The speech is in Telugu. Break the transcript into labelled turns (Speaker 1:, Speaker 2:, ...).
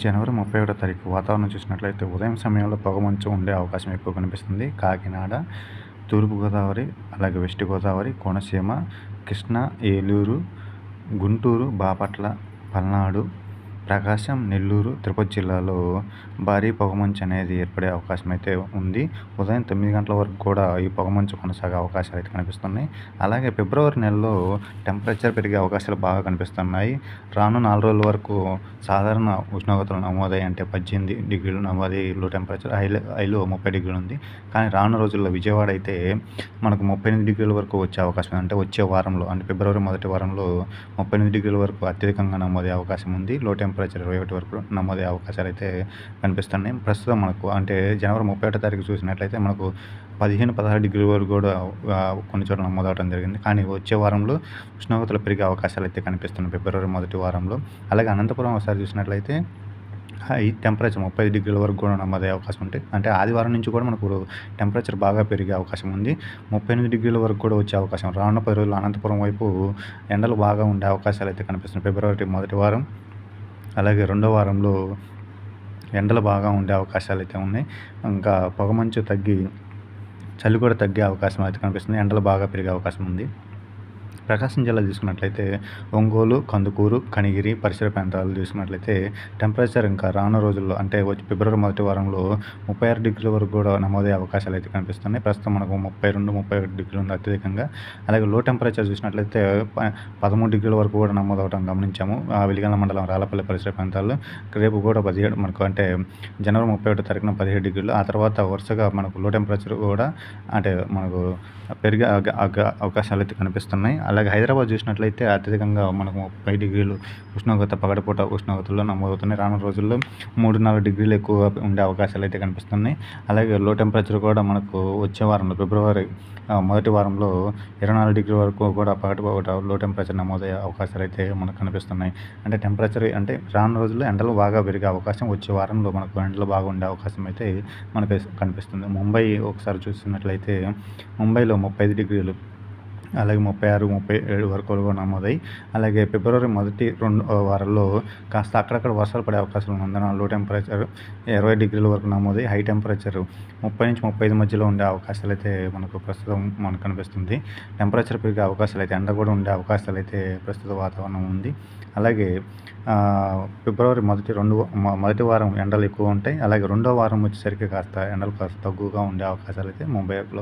Speaker 1: జనవరి 31 తారీఖు వాతావరణం చూసినట్లయితే ఉదయం సమయంలో పొగమంచు ఉండే అవకాశం ఎక్కువ కనిపిస్తుంది. కాకినాడ, తూర్పుగోదావరి, అలాగే వెస్ట్ గోదావరి, కోనసీమ, కృష్ణా, ఏలూరు, గుంటూరు, బాపట్ల, పల్నాడు, ప్రకాశం, నెల్లూరు, తిరుపతి జిల్లాలో భారీ పొగమంచు అనేది ఏర్పడే అవకాశం అయితే ఉంది. ఉదయం 9 గంటల వరకు కూడా ఈ పొగమంచు కొనసాగే అవకాశాలు అయితే కనిపిస్తున్నాయి. అలాగే ఫిబ్రవరి నెలలో టెంపరేచర్ పెరిగే అవకాశాలు బాగా కనిపిస్తున్నాయి. రాను 4 రోజుల వరకు సాధారణ ఉష్ణోగ్రతలు నమోదయ్యాయి. అంటే 18 డిగ్రీలు నమోదయ్యి లో టెంపరేచర్, హైలో 30 డిగ్రీలు ఉంది. కానీ రానున్న రోజుల్లో విజయవాడ అయితే మనకు 38 డిగ్రీల వరకు వచ్చే అవకాశం ఉంది. అంటే వచ్చే వారంలో, అంటే ఫిబ్రవరి మొదటి వారంలో 38 డిగ్రీల వరకు అత్యధికంగా నమోదయ్యే అవకాశం ఉంది. లో టెంపరేచర్ 21 వరకు నమోదయ్యే అవకాశాలు అయితే కనిపిస్తున్నాయి. ప్రస్తుతం మనకు అంటే జనవరి 31 తారీఖు చూసినట్లయితే మనకు 15-16 డిగ్రీల వరకు కూడా కొన్ని చోట్ల నమోదవడం జరిగింది. కానీ వచ్చే వారంలో ఉష్ణోగ్రతలు పెరిగే అవకాశాలు అయితే కనిపిస్తున్నాయి ఫిబ్రవరి మొదటి వారంలో. అలాగే అనంతపురం ఒకసారి చూసినట్లయితే హై టెంపరేచర్ 35 డిగ్రీల వరకు కూడా నమోదయ్యే అవకాశం ఉంటుంది. అంటే ఆదివారం నుంచి కూడా మనకు టెంపరేచర్ బాగా పెరిగే అవకాశం ఉంది. 38 డిగ్రీల వరకు కూడా వచ్చే అవకాశం. రానున్న 10 రోజులు అనంతపురం వైపు ఎండలు బాగా ఉండే అవకాశాలు అయితే కనిపిస్తున్నాయి ఫిబ్రవరి మొదటి వారం. అలాగే రెండో వారంలో ఎండలు బాగా ఉండే అవకాశాలు అయితే ఉన్నాయి. ఇంకా పొగమంచు తగ్గి చలి కూడా తగ్గే అవకాశం అయితే కనిపిస్తుంది. ఎండలు బాగా పెరిగే అవకాశం ఉంది. ప్రకాశం జిల్లా తీసుకున్నట్లయితే ఒంగోలు, కందుకూరు, కనిగిరి పరిసర ప్రాంతాలు తీసుకున్నట్లయితే టెంపరేచర్ ఇంకా రానున్న రోజుల్లో అంటే ఫిబ్రవరి మొదటి వారంలో 36 డిగ్రీల వరకు కూడా నమోదయ్యే అవకాశాలు అయితే కనిపిస్తున్నాయి. ప్రస్తుతం మనకు 32-31 డిగ్రీలు ఉంది అత్యధికంగా. అలాగే లో టెంపరేచర్ చూసినట్లయితే 13 డిగ్రీల వరకు కూడా నమోదవడం గమనించాము వెలిగండ్ల మండలం రాళ్లపల్లి పరిసర ప్రాంతాల్లో. రేపు కూడా 17 మనకు అంటే జనవరి 31 తారీఖున 17 డిగ్రీలు. ఆ తర్వాత వరుసగా మనకు లో టెంపరేచర్ కూడా అంటే మనకు పెరిగే అవకాశాలు అయితే కనిపిస్తున్నాయి. అలాగే హైదరాబాద్ చూసినట్లయితే అత్యధికంగా మనకు 30 డిగ్రీలు ఉష్ణోగ్రత పగటిపూట ఉష్ణోగ్రతల్లో నమోదవుతున్నాయి. రానున్న రోజుల్లో 3-4 డిగ్రీలు ఎక్కువగా ఉండే అవకాశాలు అయితే కనిపిస్తున్నాయి. అలాగే లో టెంపరేచర్ కూడా మనకు వచ్చే వారంలో ఫిబ్రవరి మొదటి వారంలో 24 డిగ్రీల వరకు కూడా పగటిపూట లో టెంపరేచర్ నమోదయ్యే అవకాశాలు అయితే మనకు కనిపిస్తున్నాయి. అంటే టెంపరేచర్ అంటే రానున్న రోజుల్లో ఎండలు బాగా పెరిగే అవకాశం, వచ్చే వారంలో మనకు ఎండలు బాగా ఉండే అవకాశం అయితే మనకు కనిపిస్తుంది. ముంబై ఒకసారి చూస్తున్నట్లయితే ముంబైలో 35 డిగ్రీలు, అలాగే 36-37 వరకు కూడా నమోదయ్యి, అలాగే ఫిబ్రవరి మొదటి 2 వారాల్లో కాస్త అక్కడక్కడ వర్షాలు పడే అవకాశాలు ఉన్నందున లో టెంపరేచర్ 20 డిగ్రీల వరకు నమోదయ్యి, హై టెంపరేచర్ 30-35 మధ్యలో ఉండే అవకాశాలు అయితే మనకు ప్రస్తుతం మనకు కనిపిస్తుంది. టెంపరేచర్ పెరిగే అవకాశాలు అయితే, ఎండ కూడా ఉండే అవకాశాలు అయితే ప్రస్తుత వాతావరణం ఉంది. అలాగే ఫిబ్రవరి మొదటి వారం ఎండలు ఎక్కువ ఉంటాయి. అలాగే రెండో వారం వచ్చేసరికి కాస్త ఎండలు కాస్త తక్కువగా ఉండే అవకాశాలు అయితే ముంబైలో